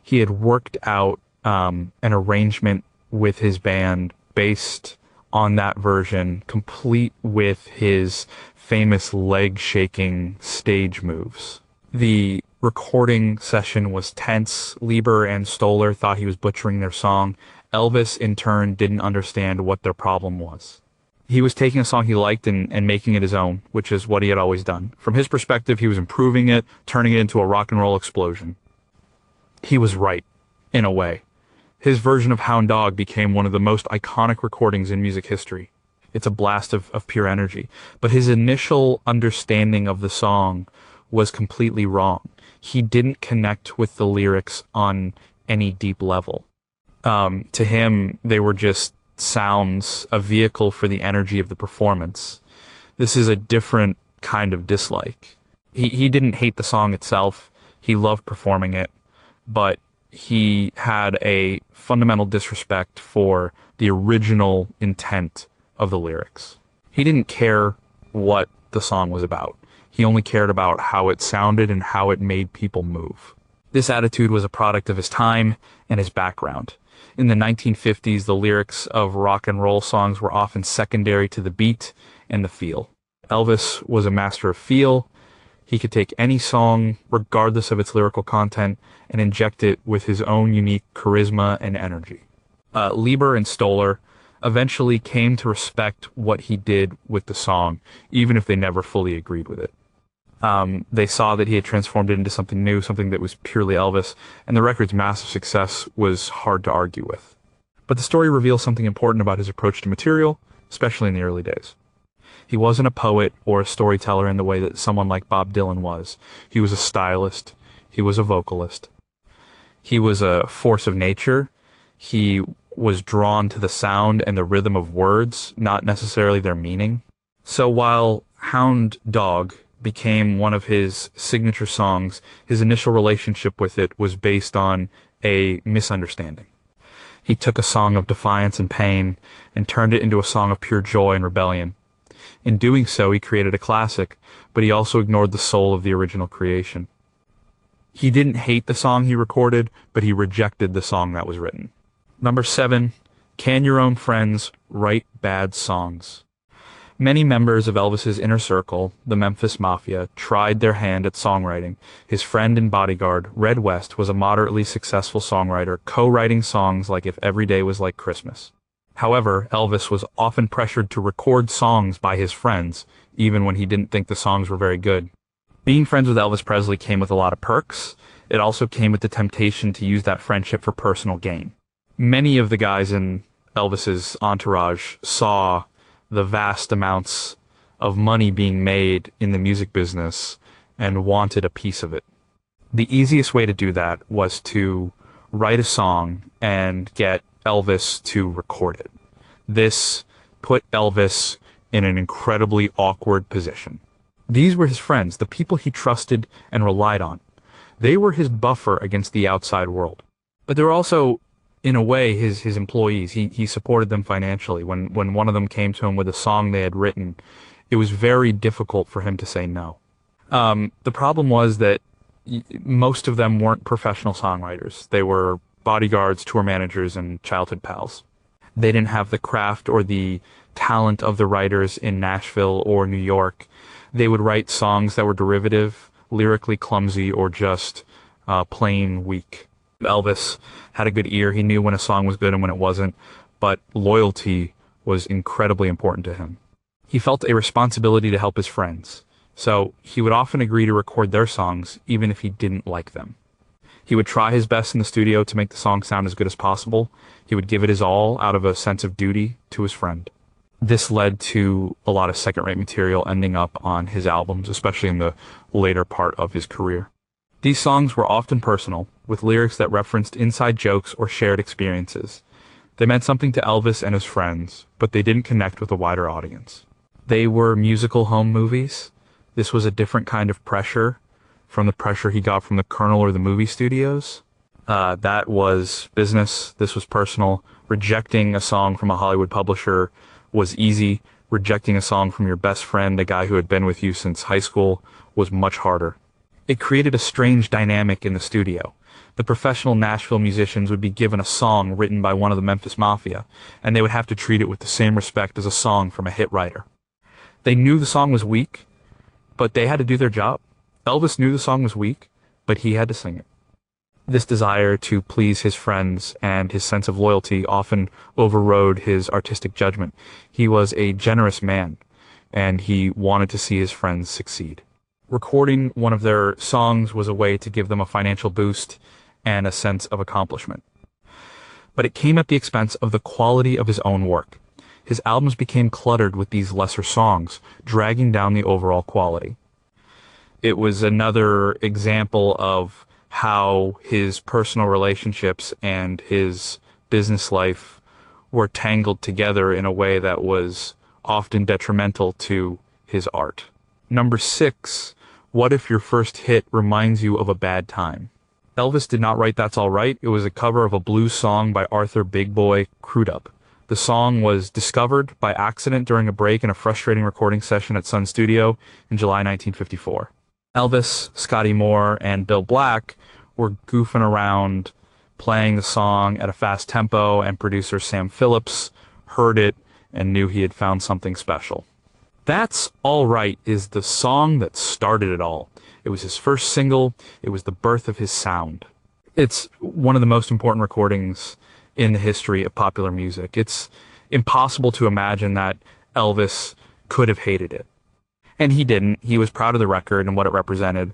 He had worked out an arrangement with his band based on that version, complete with his famous leg-shaking stage moves. The recording session was tense. Lieber and Stoller thought he was butchering their song. Elvis, in turn, didn't understand what their problem was. He was taking a song he liked and making it his own, which is what he had always done. From his perspective, he was improving it, turning it into a rock and roll explosion. He was right, in a way. His version of Hound Dog became one of the most iconic recordings in music history. It's a blast of pure energy. But his initial understanding of the song was completely wrong. He didn't connect with the lyrics on any deep level. To him, they were just sounds, a vehicle for the energy of the performance. This is a different kind of dislike. He didn't hate the song itself. He loved performing it, but he had a fundamental disrespect for the original intent of the lyrics. He didn't care what the song was about. He only cared about how it sounded and how it made people move. This attitude was a product of his time and his background. In the 1950s, the lyrics of rock and roll songs were often secondary to the beat and the feel. Elvis was a master of feel. He could take any song, regardless of its lyrical content, and inject it with his own unique charisma and energy. Lieber and Stoller eventually came to respect what he did with the song, even if they never fully agreed with it. They saw that he had transformed it into something new, something that was purely Elvis, and the record's massive success was hard to argue with. But the story reveals something important about his approach to material, especially in the early days. He wasn't a poet or a storyteller in the way that someone like Bob Dylan was. He was a stylist. He was a vocalist. He was a force of nature. He was drawn to the sound and the rhythm of words, not necessarily their meaning. So while Hound Dog became one of his signature songs, his initial relationship with it was based on a misunderstanding. He took a song of defiance and pain and turned it into a song of pure joy and rebellion. In doing so, he created a classic, but he also ignored the soul of the original creation. He didn't hate the song he recorded, but he rejected the song that was written. Number 7, can your own friends write bad songs? Many members of Elvis's inner circle, the Memphis Mafia, tried their hand at songwriting. His friend and bodyguard, Red West, was a moderately successful songwriter, co-writing songs like If Every Day Was Like Christmas. However, Elvis was often pressured to record songs by his friends, even when he didn't think the songs were very good. Being friends with Elvis Presley came with a lot of perks. It also came with the temptation to use that friendship for personal gain. Many of the guys in Elvis's entourage saw the vast amounts of money being made in the music business and wanted a piece of it. The easiest way to do that was to write a song and get Elvis to record it. This put Elvis in an incredibly awkward position. These were his friends, the people he trusted and relied on. They were his buffer against the outside world. But they were also, in a way, his employees. He supported them financially. When one of them came to him with a song they had written, it was very difficult for him to say no. The problem was that Most of them weren't professional songwriters. They were bodyguards, tour managers, and childhood pals. They didn't have the craft or the talent of the writers in Nashville or New York. They would write songs that were derivative, lyrically clumsy, or just plain weak. Elvis had a good ear. He knew when a song was good and when it wasn't, but loyalty was incredibly important to him. He felt a responsibility to help his friends, so he would often agree to record their songs even if he didn't like them. He would try his best in the studio to make the song sound as good as possible. He would give it his all out of a sense of duty to his friend. This led to a lot of second-rate material ending up on his albums, especially in the later part of his career. These songs were often personal, with lyrics that referenced inside jokes or shared experiences. They meant something to Elvis and his friends, but they didn't connect with a wider audience. They were musical home movies. This was a different kind of pressure from the pressure he got from the Colonel or the movie studios. That was business. This was personal. Rejecting a song from a Hollywood publisher was easy. Rejecting a song from your best friend, a guy who had been with you since high school, was much harder. It created a strange dynamic in the studio. The professional Nashville musicians would be given a song written by one of the Memphis Mafia, and they would have to treat it with the same respect as a song from a hit writer. They knew the song was weak, but they had to do their job. Elvis knew the song was weak, but he had to sing it. This desire to please his friends and his sense of loyalty often overrode his artistic judgment. He was a generous man, and he wanted to see his friends succeed. Recording one of their songs was a way to give them a financial boost and a sense of accomplishment. But it came at the expense of the quality of his own work. His albums became cluttered with these lesser songs, dragging down the overall quality. It was another example of how his personal relationships and his business life were tangled together in a way that was often detrimental to his art. Number 6, what if your first hit reminds you of a bad time? Elvis did not write That's All Right. It was a cover of a blues song by Arthur Big Boy Crudup. The song was discovered by accident during a break in a frustrating recording session at Sun Studio in July 1954. Elvis, Scotty Moore, and Bill Black were goofing around playing the song at a fast tempo, and producer Sam Phillips heard it and knew he had found something special. That's All Right is the song that started it all. It was his first single. It was the birth of his sound. It's one of the most important recordings in the history of popular music. It's impossible to imagine that Elvis could have hated it. And he didn't. He was proud of the record and what it represented,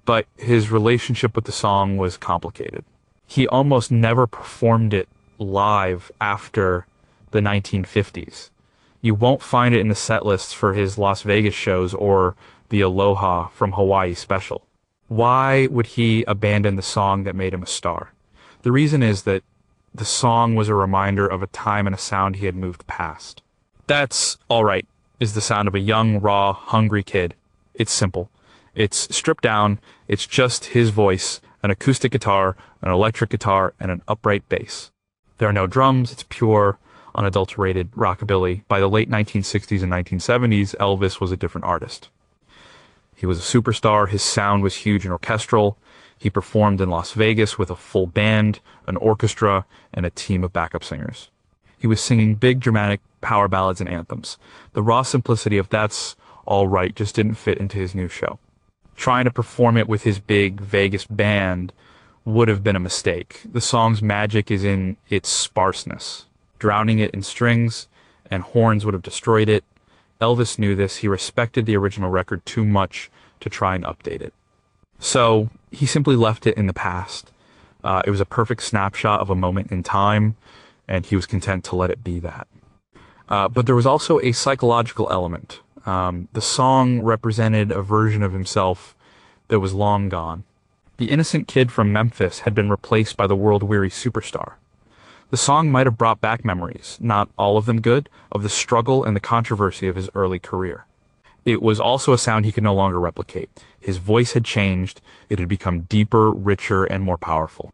but his relationship with the song was complicated. He almost never performed it live after the 1950s. You won't find it in the set lists for his Las Vegas shows or the Aloha from Hawaii special. Why would he abandon the song that made him a star? The reason is that the song was a reminder of a time and a sound he had moved past. That's All Right is the sound of a young, raw, hungry kid. It's simple. It's stripped down. It's just his voice, an acoustic guitar, an electric guitar, and an upright bass. There are no drums. It's pure, unadulterated rockabilly. By the late 1960s and 1970s, Elvis was a different artist. He was a superstar. His sound was huge and orchestral. He performed in Las Vegas with a full band, an orchestra, and a team of backup singers. He was singing big, dramatic power ballads and anthems. The raw simplicity of That's All Right just didn't fit into his new show. Trying to perform it with his big Vegas band would have been a mistake. The song's magic is in its sparseness. Drowning it in strings and horns would have destroyed it. Elvis knew this. He respected the original record too much to try and update it. So he simply left it in the past. It was a perfect snapshot of a moment in time, and he was content to let it be that. But there was also a psychological element. The song represented a version of himself that was long gone. The innocent kid from Memphis had been replaced by the world-weary superstar. The song might have brought back memories, not all of them good, of the struggle and the controversy of his early career. It was also a sound he could no longer replicate. His voice had changed. It had become deeper, richer, and more powerful.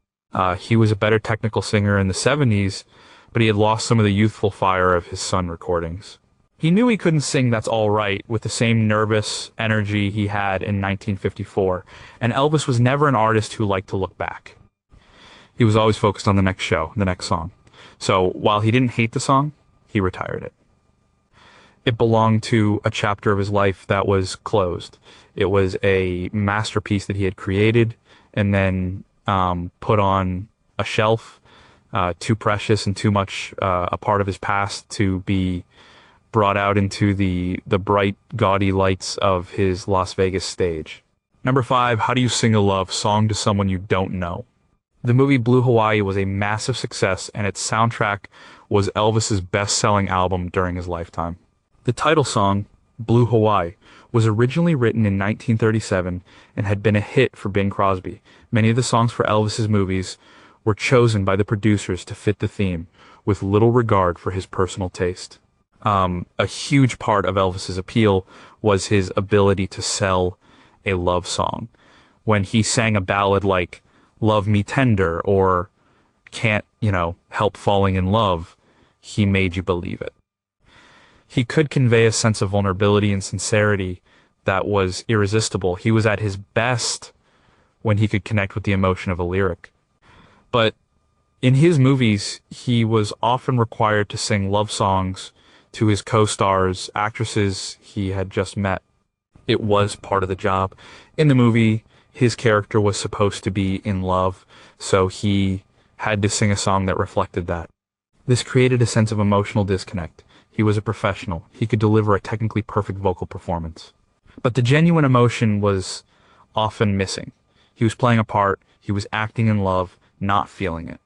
He was a better technical singer in the 70s, but he had lost some of the youthful fire of his Sun recordings. He knew he couldn't sing That's All Right with the same nervous energy he had in 1954, and Elvis was never an artist who liked to look back. He was always focused on the next show, the next song. So while he didn't hate the song, he retired it. It belonged to a chapter of his life that was closed. It was a masterpiece that he had created and then put on a shelf, too precious and too much a part of his past to be brought out into the bright, gaudy lights of his Las Vegas stage. Number 5, how do you sing a love song to someone you don't know? The movie Blue Hawaii was a massive success, and its soundtrack was Elvis's best-selling album during his lifetime. The title song, Blue Hawaii, was originally written in 1937 and had been a hit for Bing Crosby. Many of the songs for Elvis's movies were chosen by the producers to fit the theme, with little regard for his personal taste. A huge part of Elvis's appeal was his ability to sell a love song. When he sang a ballad like Love Me Tender or Can't, Help Falling in Love, he made you believe it. He could convey a sense of vulnerability and sincerity that was irresistible. He was at his best when he could connect with the emotion of a lyric. But in his movies, he was often required to sing love songs to his co-stars, actresses he had just met. It was part of the job. In the movie, his character was supposed to be in love, so he had to sing a song that reflected that. This created a sense of emotional disconnect. He was a professional. He could deliver a technically perfect vocal performance. But the genuine emotion was often missing. He was playing a part, he was acting in love, not feeling it.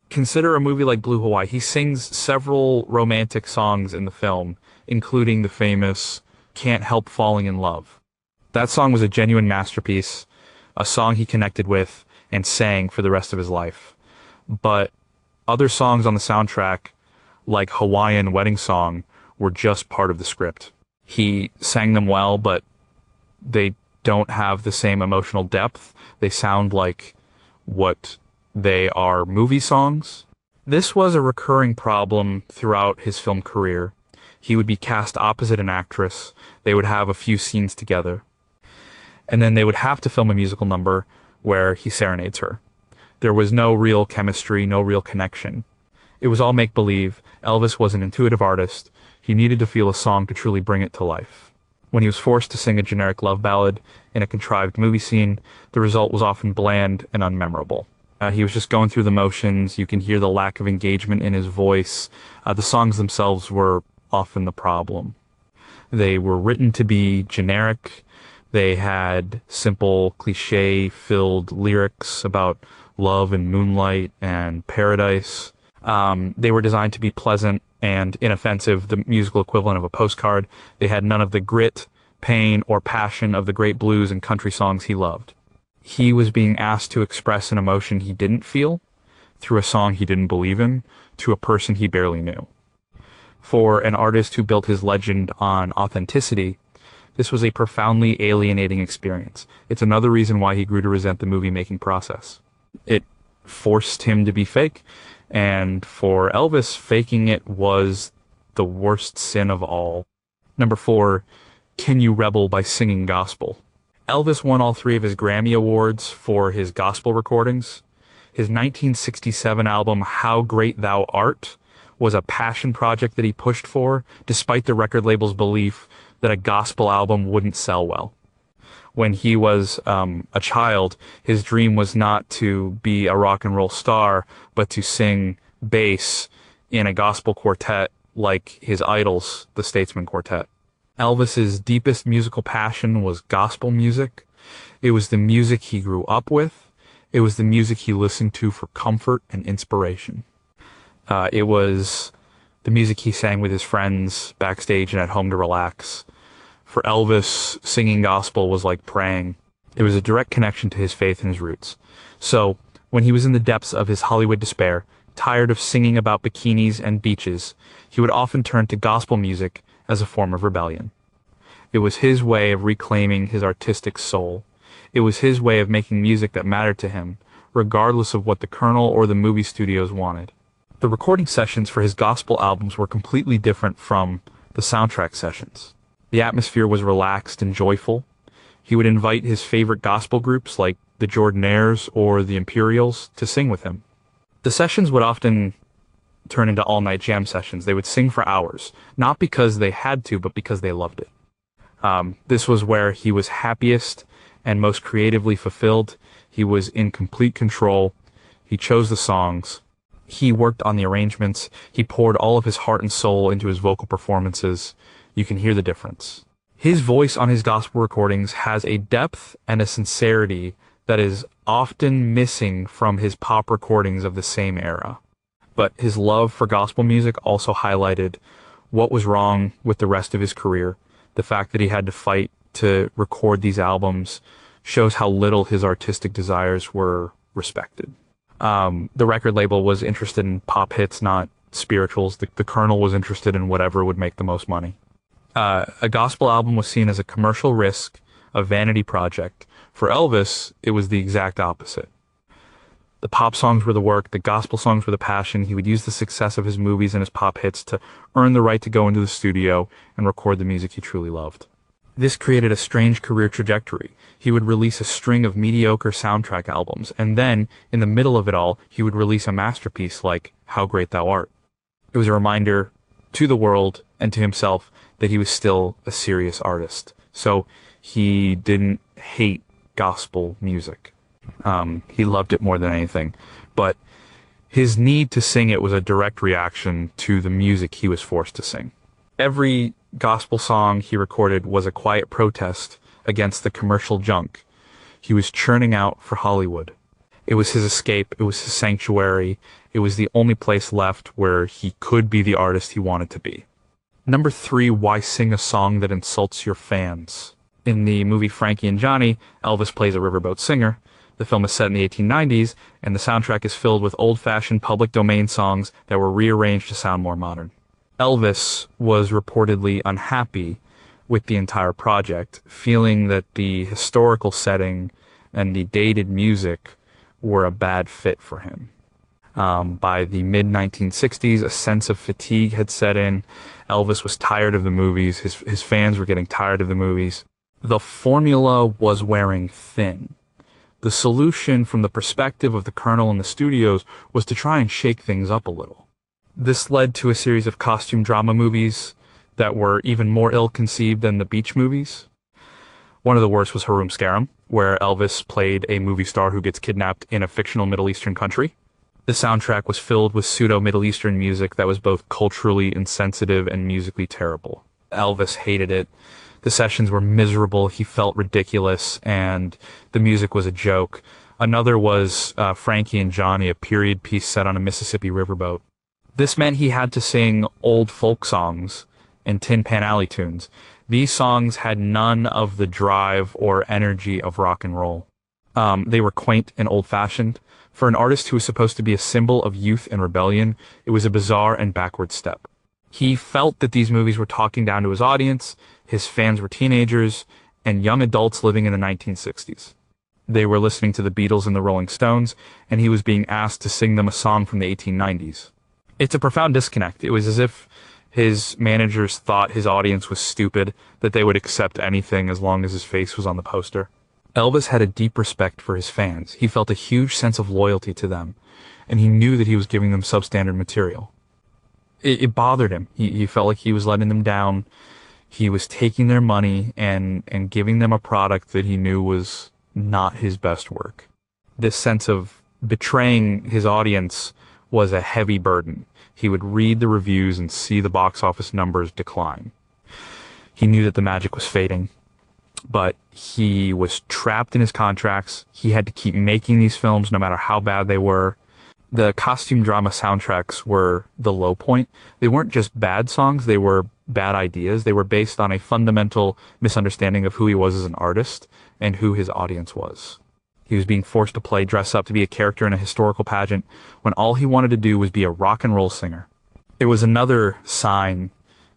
Consider a movie like Blue Hawaii. He sings several romantic songs in the film, including the famous Can't Help Falling in Love. That song was a genuine masterpiece, a song he connected with and sang for the rest of his life. But other songs on the soundtrack, like Hawaiian Wedding Song, were just part of the script. He sang them well, but they don't have the same emotional depth. They sound like what they are movie songs. This was a recurring problem throughout his film career. He would be cast opposite an actress. They would have a few scenes together. And then they would have to film a musical number where he serenades her. There was no real chemistry, no real connection. It was all make-believe. Elvis was an intuitive artist. He needed to feel a song to truly bring it to life. When he was forced to sing a generic love ballad in a contrived movie scene, the result was often bland and unmemorable. He was just going through the motions. You can hear the lack of engagement in his voice. The songs themselves were often the problem. They were written to be generic. They had simple, cliche-filled lyrics about love and moonlight and paradise. They were designed to be pleasant and inoffensive, the musical equivalent of a postcard. They had none of the grit, pain, or passion of the great blues and country songs he loved. He was being asked to express an emotion he didn't feel through a song he didn't believe in to a person he barely knew. For an artist who built his legend on authenticity, this was a profoundly alienating experience. It's another reason why he grew to resent the movie-making process. It forced him to be fake, and for Elvis, faking it was the worst sin of all. Number 4, Can You Rebel by Singing Gospel? Elvis won all 3 of his Grammy Awards for his gospel recordings. His 1967 album, How Great Thou Art, was a passion project that he pushed for, despite the record label's belief that a gospel album wouldn't sell well. When he was a child, his dream was not to be a rock and roll star, but to sing bass in a gospel quartet like his idols, the Statesman Quartet. Elvis's deepest musical passion was gospel music. It was the music he grew up with. It was the music he listened to for comfort and inspiration. It was the music he sang with his friends backstage and at home to relax. For Elvis, singing gospel was like praying. It was a direct connection to his faith and his roots. So, when he was in the depths of his Hollywood despair, tired of singing about bikinis and beaches, he would often turn to gospel music as a form of rebellion. It was his way of reclaiming his artistic soul. It was his way of making music that mattered to him, regardless of what the Colonel or the movie studios wanted. The recording sessions for his gospel albums were completely different from The soundtrack sessions. The atmosphere was relaxed and joyful. He would invite his favorite gospel groups like the Jordanaires or the Imperials to sing with him. The sessions would often turn into all-night jam sessions. They would sing for hours, not because they had to, but because they loved it. This was where he was happiest and most creatively fulfilled. He was in complete control. He chose the songs. He worked on the arrangements. He poured all of his heart and soul into his vocal performances. You can hear the difference. His voice on his gospel recordings has a depth and a sincerity that is often missing from his pop recordings of the same era. But his love for gospel music also highlighted what was wrong with the rest of his career. The fact that he had to fight to record these albums shows how little his artistic desires were respected. The record label was interested in pop hits, not spirituals. The Colonel was interested in whatever would make the most money. A gospel album was seen as a commercial risk, a vanity project. For Elvis, it was the exact opposite. The pop songs were the work, the gospel songs were the passion. He would use the success of his movies and his pop hits to earn the right to go into the studio and record the music he truly loved. This created a strange career trajectory. He would release a string of mediocre soundtrack albums, and then, in the middle of it all, he would release a masterpiece like How Great Thou Art. It was a reminder to the world and to himself that he was still a serious artist. So he didn't hate gospel music. He loved it more than anything, but his need to sing it was a direct reaction to the music he was forced to sing. Every gospel song he recorded was a quiet protest against the commercial junk he was churning out for Hollywood. It was his escape, it was his sanctuary, it was the only place left where he could be the artist he wanted to be. Number 3, why sing a song that insults your fans? In the movie Frankie and Johnny, Elvis plays a riverboat singer. The film is set in the 1890s, and the soundtrack is filled with old-fashioned public domain songs that were rearranged to sound more modern. Elvis was reportedly unhappy with the entire project, feeling that the historical setting and the dated music were a bad fit for him. By the mid-1960s, a sense of fatigue had set in. Elvis was tired of the movies. His fans were getting tired of the movies. The formula was wearing thin. The solution from the perspective of the Colonel and the studios was to try and shake things up a little. This led to a series of costume drama movies that were even more ill-conceived than the beach movies. One of the worst was Harum Scarum, where Elvis played a movie star who gets kidnapped in a fictional Middle Eastern country. The soundtrack was filled with pseudo-Middle Eastern music that was both culturally insensitive and musically terrible. Elvis hated it. The sessions were miserable, he felt ridiculous, and the music was a joke. Another was Frankie and Johnny, a period piece set on a Mississippi riverboat. This meant he had to sing old folk songs and Tin Pan Alley tunes. These songs had none of the drive or energy of rock and roll. They were quaint and old-fashioned. For an artist who was supposed to be a symbol of youth and rebellion, it was a bizarre and backward step. He felt that these movies were talking down to his audience. His fans were teenagers and young adults living in the 1960s. They were listening to the Beatles and the Rolling Stones, and he was being asked to sing them a song from the 1890s. It's a profound disconnect. It was as if his managers thought his audience was stupid, that they would accept anything as long as his face was on the poster. Elvis had a deep respect for his fans. He felt a huge sense of loyalty to them, and he knew that he was giving them substandard material. It bothered him. He felt like he was letting them down. He was taking their money and giving them a product that he knew was not his best work. This sense of betraying his audience was a heavy burden. He would read the reviews and see the box office numbers decline. He knew that the magic was fading, but he was trapped in his contracts. He had to keep making these films no matter how bad they were. The costume drama soundtracks were the low point. They weren't just bad songs, they were bad ideas. They were based on a fundamental misunderstanding of who he was as an artist and who his audience was. He was being forced to play dress up to be a character in a historical pageant when all he wanted to do was be a rock and roll singer. It was another sign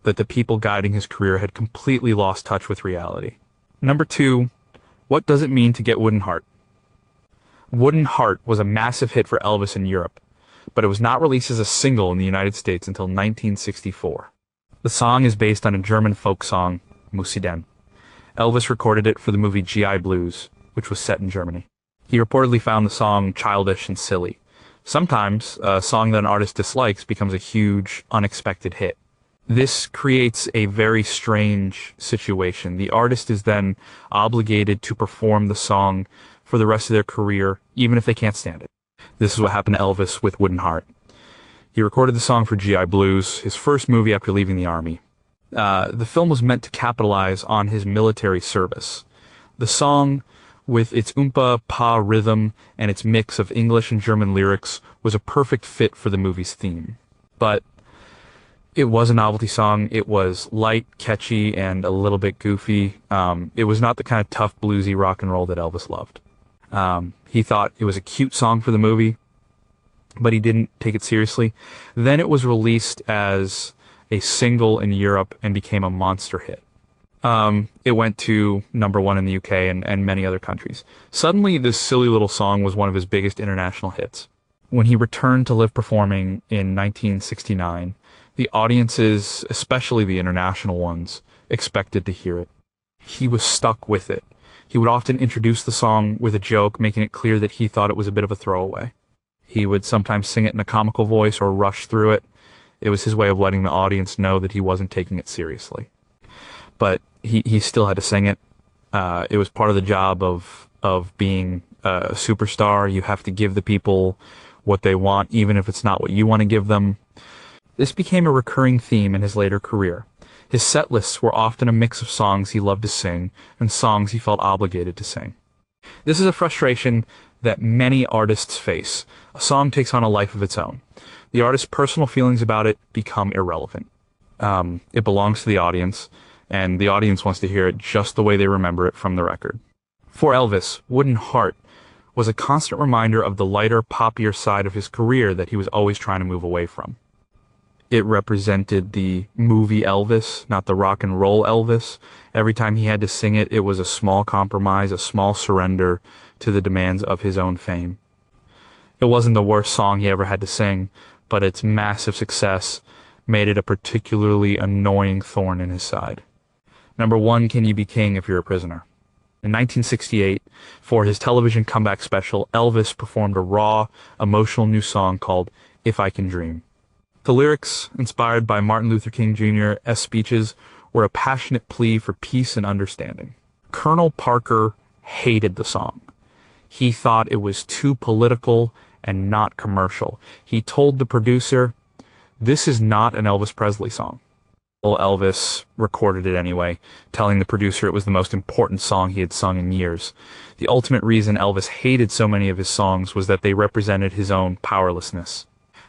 that the people guiding his career had completely lost touch with reality. Number 2, what does it mean to get Wooden Heart? Wooden Heart was a massive hit for Elvis in Europe, but it was not released as a single in the United States until 1964. The song is based on a German folk song, Musiden. Elvis recorded it for the movie GI Blues, which was set in Germany. He reportedly found the song childish and silly. Sometimes, a song that an artist dislikes becomes a huge, unexpected hit. This creates a very strange situation. The artist is then obligated to perform the song for the rest of their career, even if they can't stand it. This is what happened to Elvis with Wooden Heart. He recorded the song for GI Blues, his first movie after leaving the army. The film was meant to capitalize on his military service. The song, with its oompa-pa rhythm and its mix of English and German lyrics, was a perfect fit for the movie's theme. But it was a novelty song. It was light, catchy, and a little bit goofy. It was not the kind of tough, bluesy rock and roll that Elvis loved. He thought it was a cute song for the movie, but he didn't take it seriously. Then it was released as a single in Europe and became a monster hit. It went to #1 in the UK and many other countries. Suddenly, this silly little song was one of his biggest international hits. When he returned to live performing in 1969, the audiences, especially the international ones, expected to hear it. He was stuck with it. He would often introduce the song with a joke, making it clear that he thought it was a bit of a throwaway. He would sometimes sing it in a comical voice or rush through it. It was his way of letting the audience know that he wasn't taking it seriously. But he still had to sing it. It was part of the job of being a superstar. You have to give the people what they want, even if it's not what you want to give them. This became a recurring theme in his later career. His set lists were often a mix of songs he loved to sing and songs he felt obligated to sing. This is a frustration that many artists face. A song takes on a life of its own. The artist's personal feelings about it become irrelevant. It belongs to the audience, and the audience wants to hear it just the way they remember it from the record. For Elvis, Wooden Heart was a constant reminder of the lighter, poppier side of his career that he was always trying to move away from. It represented the movie Elvis, not the rock and roll Elvis. Every time he had to sing it, it was a small compromise, a small surrender to the demands of his own fame. It wasn't the worst song he ever had to sing, but its massive success made it a particularly annoying thorn in his side. #1, Can You Be King If You're a Prisoner? In 1968, for his television comeback special, Elvis performed a raw, emotional new song called If I Can Dream. The lyrics, inspired by Martin Luther King Jr.'s speeches, were a passionate plea for peace and understanding. Colonel Parker hated the song. He thought it was too political and not commercial. He told the producer, "This is not an Elvis Presley song." Well, Elvis recorded it anyway, telling the producer it was the most important song he had sung in years. The ultimate reason Elvis hated so many of his songs was that they represented his own powerlessness.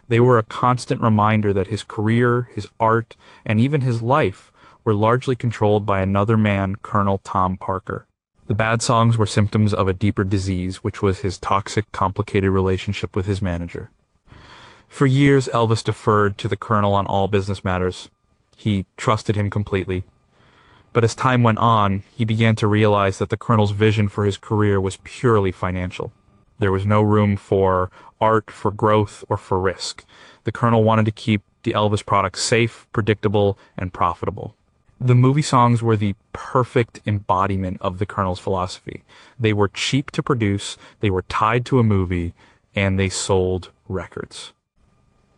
They were a constant reminder that his career, his art, and even his life were largely controlled by another man, Colonel Tom Parker. The bad songs were symptoms of a deeper disease, which was his toxic, complicated relationship with his manager. For years, Elvis deferred to the Colonel on all business matters. He trusted him completely. But as time went on, he began to realize that the Colonel's vision for his career was purely financial. There was no room for art, for growth, or for risk. The Colonel wanted to keep the Elvis product safe, predictable, and profitable. The movie songs were the perfect embodiment of the Colonel's philosophy. They were cheap to produce, they were tied to a movie, and they sold records.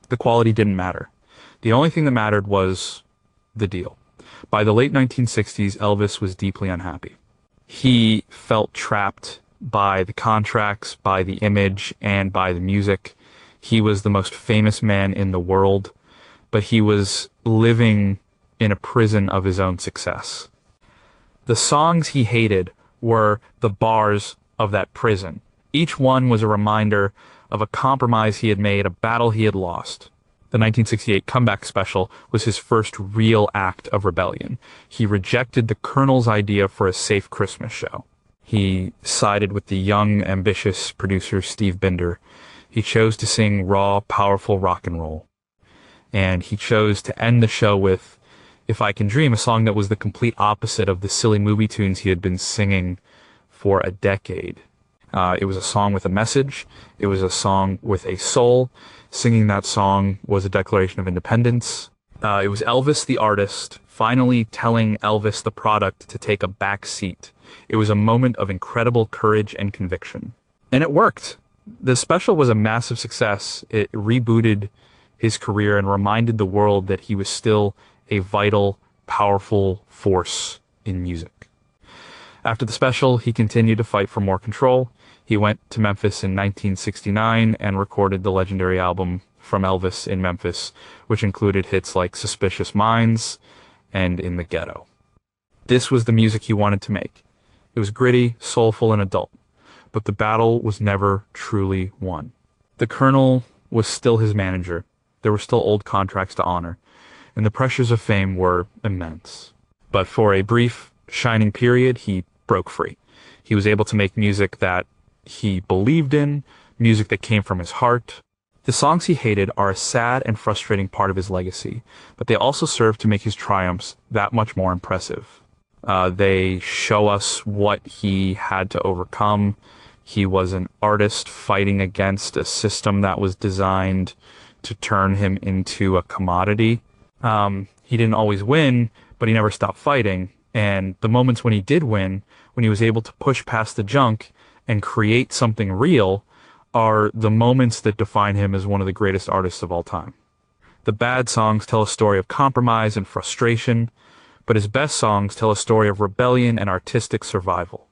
The quality didn't matter. The only thing that mattered was the deal. By the late 1960s, Elvis was deeply unhappy. He felt trapped by the contracts, by the image, and by the music. He was the most famous man in the world, but he was living in a prison of his own success. The songs he hated were the bars of that prison. Each one was a reminder of a compromise he had made, a battle he had lost. The 1968 comeback special was his first real act of rebellion. He rejected the Colonel's idea for a safe Christmas show. He sided with the young, ambitious producer Steve Binder. He chose to sing raw, powerful rock and roll. And he chose to end the show with If I Can Dream, a song that was the complete opposite of the silly movie tunes he had been singing for a decade. It was a song with a message. It was a song with a soul. Singing that song was a declaration of independence. It was Elvis the artist finally telling Elvis the product to take a back seat. It was a moment of incredible courage and conviction. And it worked. The special was a massive success. It rebooted his career and reminded the world that he was still a vital, powerful force in music. After the special, he continued to fight for more control. He went to Memphis in 1969 and recorded the legendary album from Elvis in Memphis, which included hits like Suspicious Minds and In the Ghetto. This was the music he wanted to make. It was gritty, soulful, and adult, but the battle was never truly won. The Colonel was still his manager. There were still old contracts to honor, and the pressures of fame were immense. But for a brief, shining period, he broke free. He was able to make music that he believed in, music that came from his heart. The songs he hated are a sad and frustrating part of his legacy, but they also serve to make his triumphs that much more impressive. They show us what he had to overcome. He was an artist fighting against a system that was designed to turn him into a commodity. He didn't always win, but he never stopped fighting. And the moments when he did win, when he was able to push past the junk and create something real, are the moments that define him as one of the greatest artists of all time. The bad songs tell a story of compromise and frustration, but his best songs tell a story of rebellion and artistic survival.